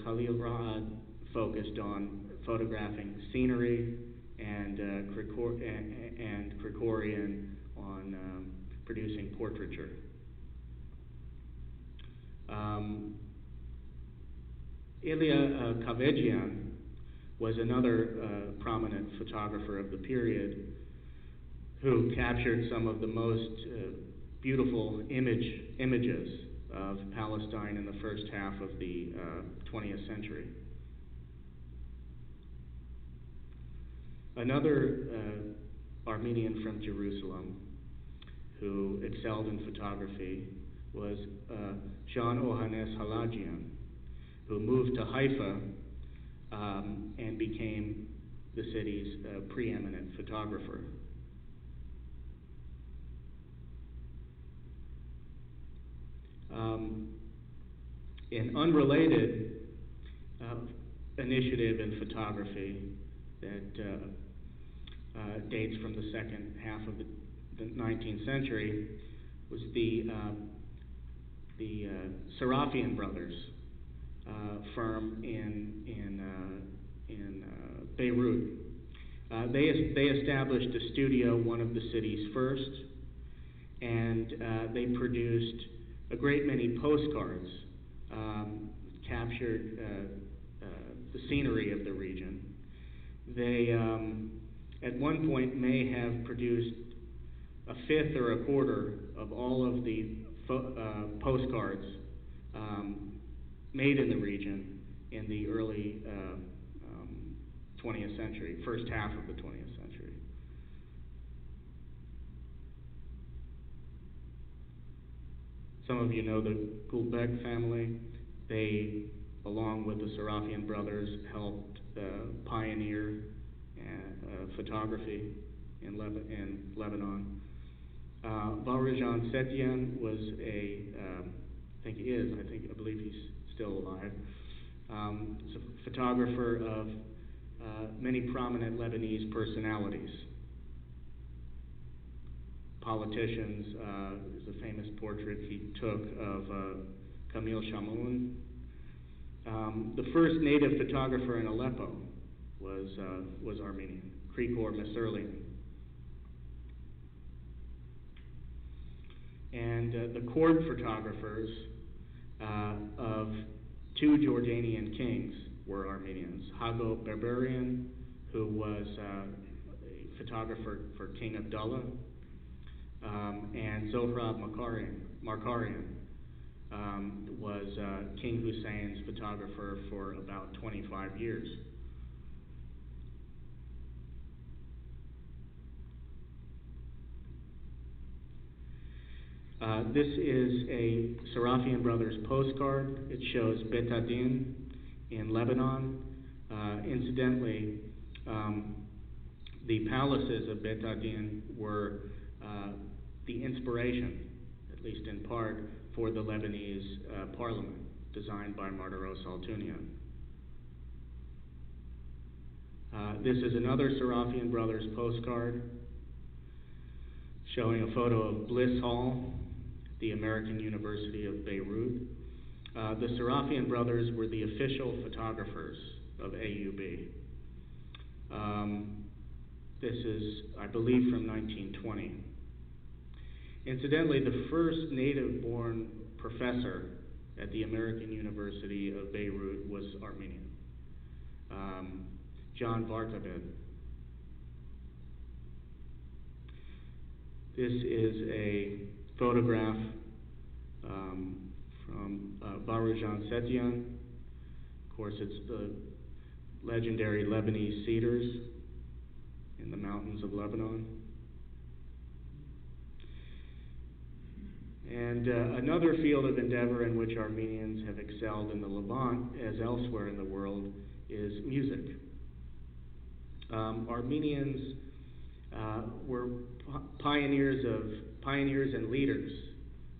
Khalil Ra'ad focused on photographing scenery and Krikorian on producing portraiture. Ilya Kavejian was another prominent photographer of the period who captured some of the most beautiful images of Palestine in the first half of the 20th century. Another Armenian from Jerusalem who excelled in photography was Jean Ohanes Halajian, who moved to Haifa and became the city's preeminent photographer. An unrelated initiative in photography that dates from the second half of the 19th century, was the Serafian Brothers firm in Beirut. They established a studio, one of the city's first, and they produced a great many postcards, captured the scenery of the region. They, at one point, may have produced a fifth or a quarter of all of the postcards made in the region in the early 20th century, first half of the 20th century. Some of you know the Gulbek family. They, along with the Serafian brothers, helped pioneer photography in Lebanon. Valerijan Setyan was I believe he's still alive. He's a photographer of many prominent Lebanese personalities. Politicians. There's a famous portrait he took of Kamil Shamoun. The first native photographer in Aleppo was Armenian, Krikor Messerlian. And the court photographers of two Jordanian kings were Armenians. Hago Berberian, who was a photographer for King Abdullah, and Zohrab Markarian was King Hussein's photographer for about 25 years. This is a Serafian Brothers postcard. It shows Betadin in Lebanon. Incidentally, the palaces of Betadin were the inspiration, at least in part, for the Lebanese parliament, designed by Martiro Saltunian. This is another Serafian Brothers postcard showing a photo of Bliss Hall, the American University of Beirut. The Serafian Brothers were the official photographers of AUB. This is, I believe, from 1920. Incidentally, the first native-born professor at the American University of Beirut was Armenian, John Vartabed. This is a photograph from Valerijan Setyan. Of course, it's the legendary Lebanese cedars in the mountains of Lebanon. And another field of endeavor in which Armenians have excelled in the Levant, as elsewhere in the world, is music. Armenians were pioneers and leaders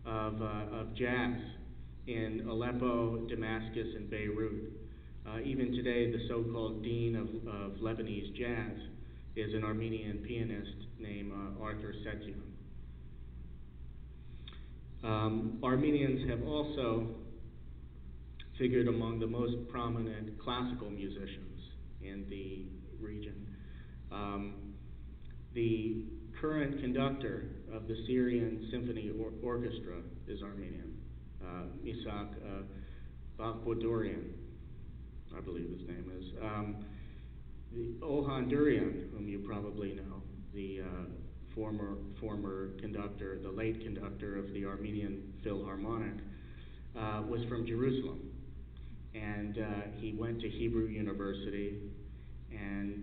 of jazz in Aleppo, Damascus, and Beirut. Even today, the so-called dean of Lebanese jazz is an Armenian pianist named Arthur Setyan. Armenians have also figured among the most prominent classical musicians in the region. The current conductor of the Syrian Symphony Orchestra is Armenian, Misak Bakhbodorian, I believe his name is. The Ohan Durian, whom you probably know, the former conductor, the late conductor of the Armenian Philharmonic, was from Jerusalem, and he went to Hebrew University and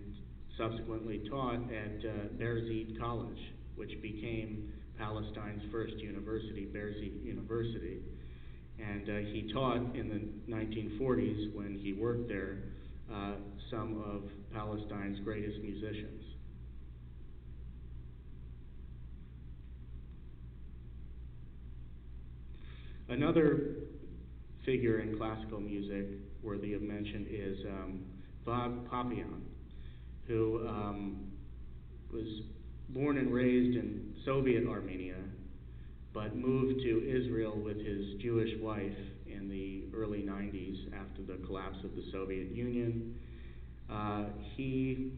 subsequently taught at Berzit College, which became Palestine's first university, Berzit University. And he taught in the 1940s, when he worked there, some of Palestine's greatest musicians. Another figure in classical music worthy of mention is Vag Papian, who was born and raised in Soviet Armenia, but moved to Israel with his Jewish wife in the early 90s after the collapse of the Soviet Union. He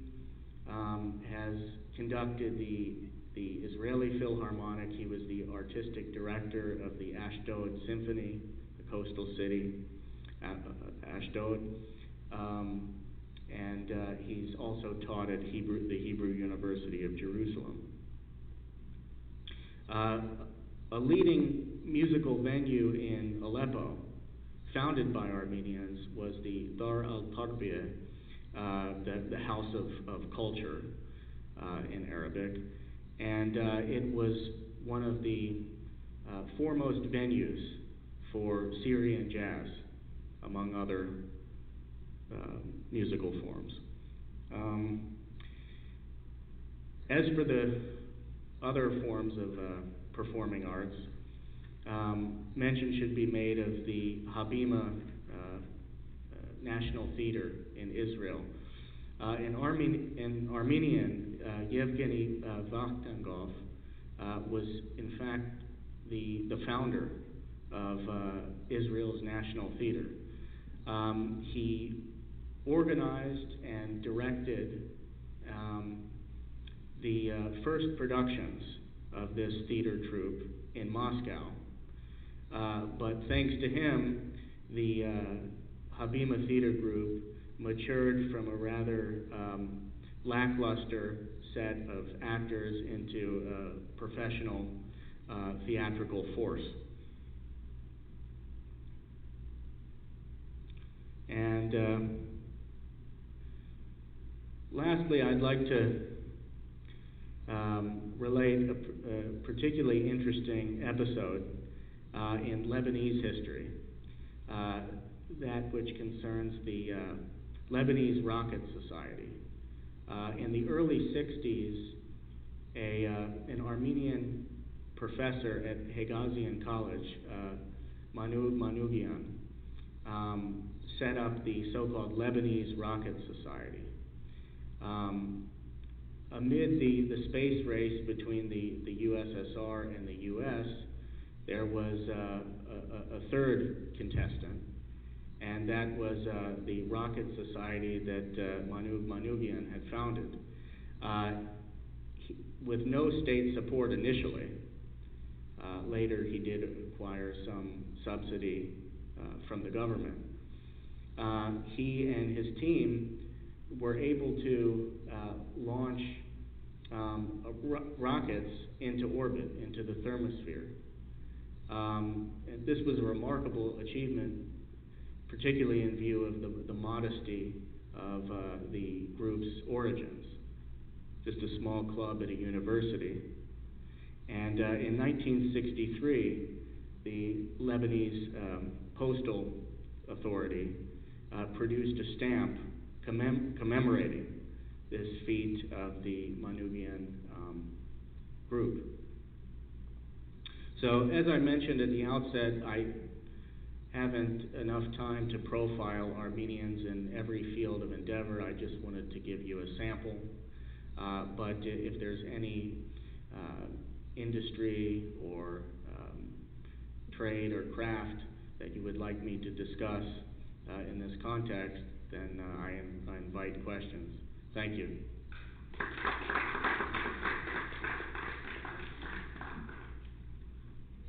has conducted the Israeli Philharmonic. He was the artistic director of the Ashdod Symphony, the coastal city, Ashdod. And he's also taught at the Hebrew University of Jerusalem. A leading musical venue in Aleppo, founded by Armenians, was the Dar al-Tarbiyah, the House of Culture in Arabic. And it was one of the foremost venues for Syrian jazz, among other musical forms. As for the other forms of performing arts, mention should be made of the Habima National Theater in Israel. In Armenian, Yevgeny Vakhtangov was in fact the founder of Israel's National Theater. He organized and directed the first productions of this theater troupe in Moscow. But thanks to him, the Habima Theater Group matured from a rather lackluster set of actors into a professional theatrical force. And lastly, I'd like to relate a particularly interesting episode in Lebanese history, that which concerns the Lebanese Rocket Society. In the early 60s, an Armenian professor at Hagazian College, Manu Manougian, set up the so-called Lebanese Rocket Society. Amid the space race between the USSR and the US, there was a third contestant, and that was the Rocket Society that Manu Manougian had founded. With no state support initially, later he did acquire some subsidy from the government. He and his team were able to launch rockets into orbit, into the thermosphere. And this was a remarkable achievement, particularly in view of the modesty of the group's origins. Just a small club at a university. And in 1963, the Lebanese Postal Authority produced a stamp commemorating this feat of the Manougian group. So, as I mentioned at the outset, I haven't enough time to profile Armenians in every field of endeavor. I just wanted to give you a sample. But if there's any industry or trade or craft that you would like me to discuss in this context, then I invite questions. Thank you.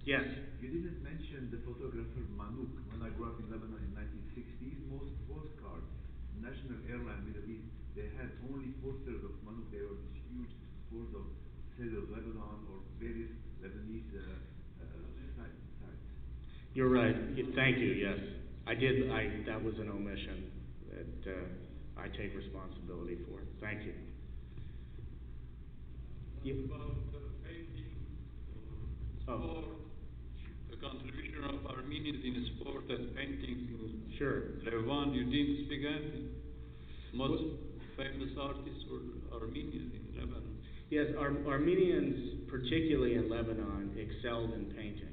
Yes? You didn't mention the photographer Manouk. When I grew up in Lebanon in 1960s, most postcards, National Airline Middle East, they had only posters of Manouk. They were these huge boards of State of Lebanon or various Lebanese sites. You're right. Thank you, yes. I did. That was an omission that I take responsibility for. Thank you. About painting or sport, the contribution of Armenians in sport and painting in Sure. Levant. You didn't speak anything. Most famous artists were Armenians in Lebanon. Yes, Armenians, particularly in Lebanon, excelled in painting.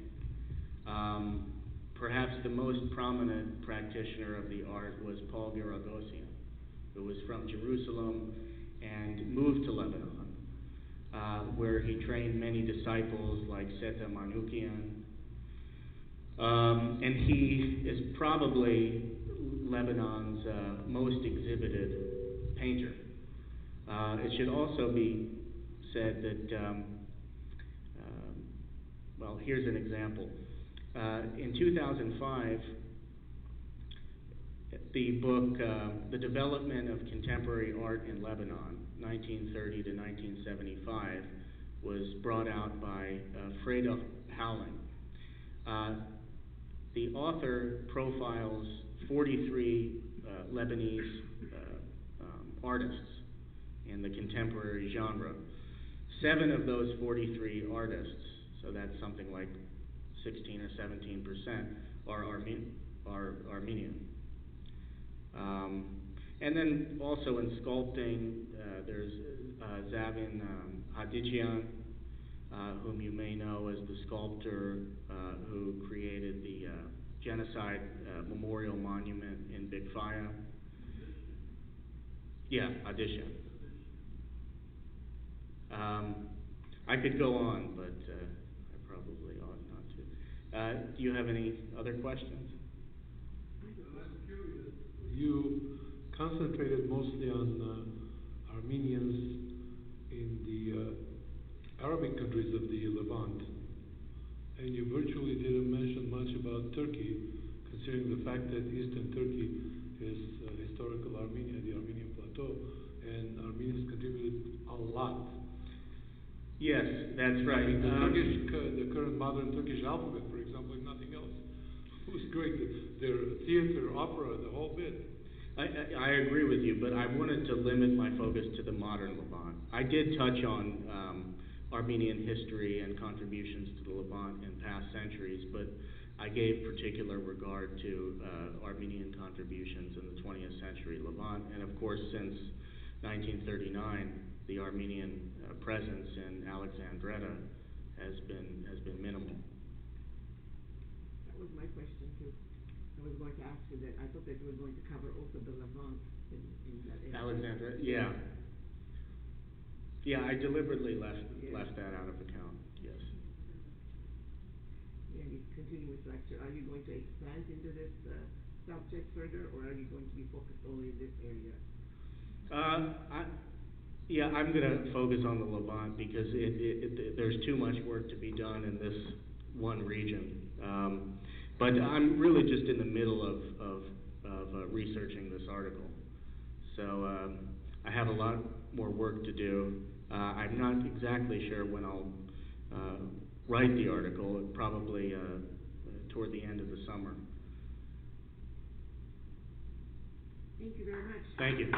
Perhaps the most prominent practitioner of the art was Paul Giragosian, who was from Jerusalem and moved to Lebanon where he trained many disciples like Seta Manoukian. And he is probably Lebanon's most exhibited painter. It should also be said that, well, here's an example. In 2005, the book, The Development of Contemporary Art in Lebanon, 1930 to 1975, was brought out by Freda Howling. The author profiles 43 Lebanese artists in the contemporary genre. 7 of those 43 artists, so that's something like 16 or 17%, are Armenian. And then also in sculpting, there's Zavin Hadijian, whom you may know as the sculptor who created the genocide memorial monument in Big Faya. Yeah, Hadijian. I could go on, but I probably ought not to. Do you have any other questions? I'm curious. You concentrated mostly on Armenians in the Arabic countries of the Levant, and you virtually didn't mention much about Turkey, considering the fact that Eastern Turkey is historical Armenia, the Armenian plateau, and Armenians contributed a lot. Yes, that's right. I mean, the current modern Turkish alphabet, for example, if nothing else, was great. Their theater, opera, the whole bit. I agree with you, but I wanted to limit my focus to the modern Levant. I did touch on Armenian history and contributions to the Levant in past centuries, but I gave particular regard to Armenian contributions in the 20th century Levant, and of course, since 1939, the Armenian presence in Alexandretta has been minimal. That was my question too. I was going to ask you that. I thought that you were going to cover also the Levant in that area. Alexandretta, yeah. Yeah, I deliberately left that out of account. Yes. Yeah, you continue with lecture. Are you going to expand into this subject further, or are you going to be focused only in this area? I'm going to focus on the Levant because there's too much work to be done in this one region. But I'm really just in the middle of researching this article. So I have a lot more work to do. I'm not exactly sure when I'll write the article, probably toward the end of the summer. Thank you very much. Thank you.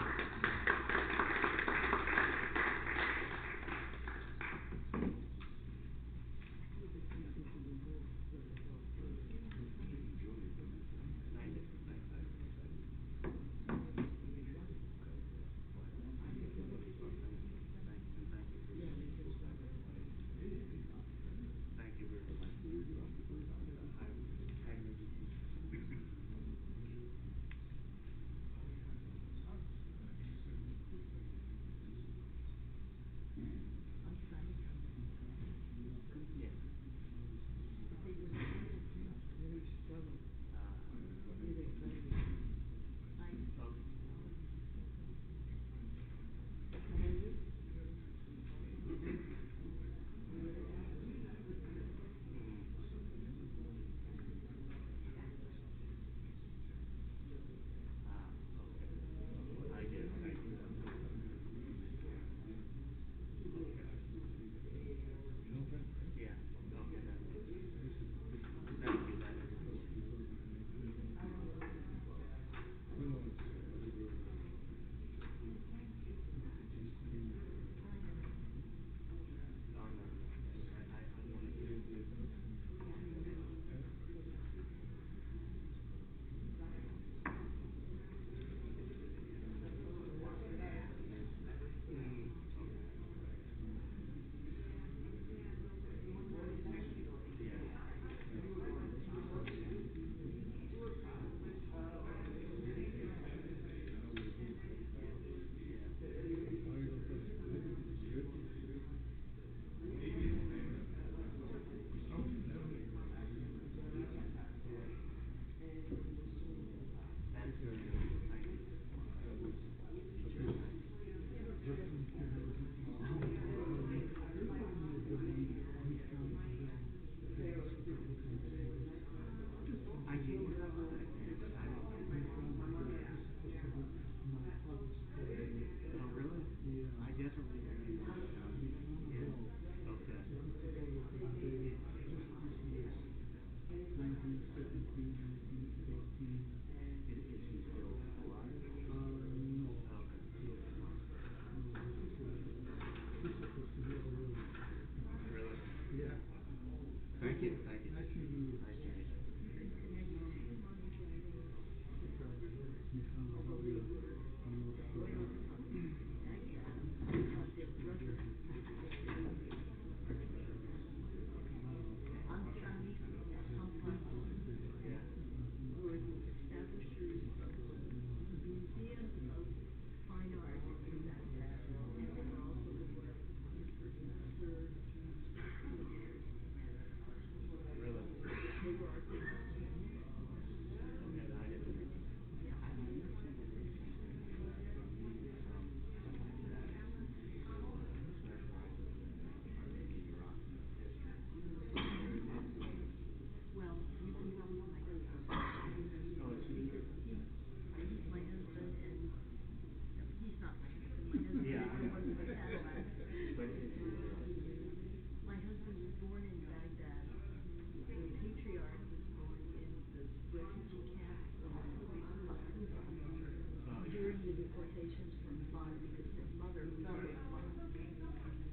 Oh, really? Yeah. I definitely remember that. Yeah. Okay. Is he still alive? No. Okay. Really? Yeah. Thank you. Thank you. Nice to meet you. Nice to meet you.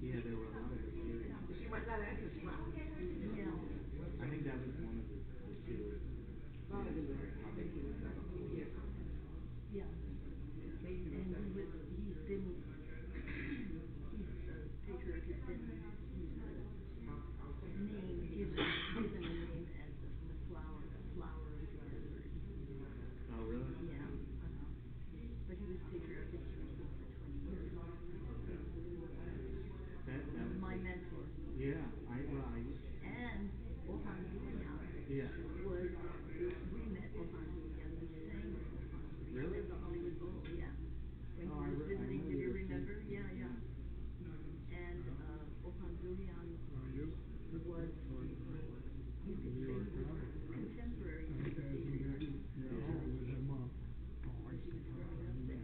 Yeah, there were a lot of the Syrians. She might not answer. Yeah. I think that was one of the two. Yeah. And he's been, his patriarch has been, name given a name as the flower of the desert. Oh, really? Yeah. But he was patriarch of Jerusalem for 20 years. Okay. That was My mentor. Yeah, And Orhan Burian. Yeah. We met Orhan Burian. We sang with Orhan Burian. Really? At the Hollywood Bowl, yeah. When he was visiting, do you remember? Yeah, yeah. And Orhan Burian was, you could say, he was contemporary with the patriarch. with her mom. When she was growing up there.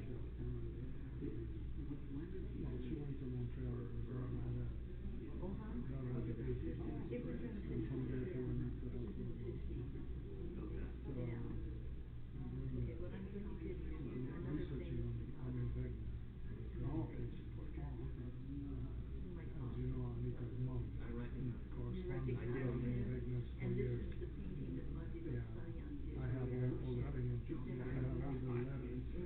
Well, she went to Montreal with her mother. Orhan? It was in the 50s. And from there she went into It was in the 50s. Okay. Yeah. Okay, what I'm going to give you is another researching famous on Wegner. Oh, okay. As you know, Anita's mom. I recognize. Corresponded with recognize Armin him. Wegner for And this years. is the painting that Mazida Yeah. Sayan did. I have all the things. I have all the letters. In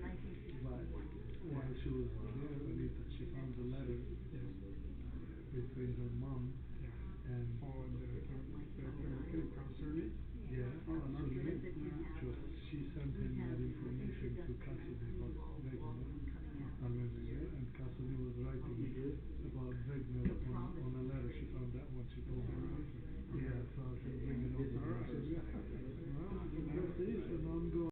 But 1961. while she was there, Anita, she found the letter between her mom and Concerning? yeah, she sent him that information to Cassidy about Wegner, and Cassidy was writing about Wegner on a letter. She found that one. She told her. Yeah, so she was bringing over. I said, yeah. Well, see, so now I'm going.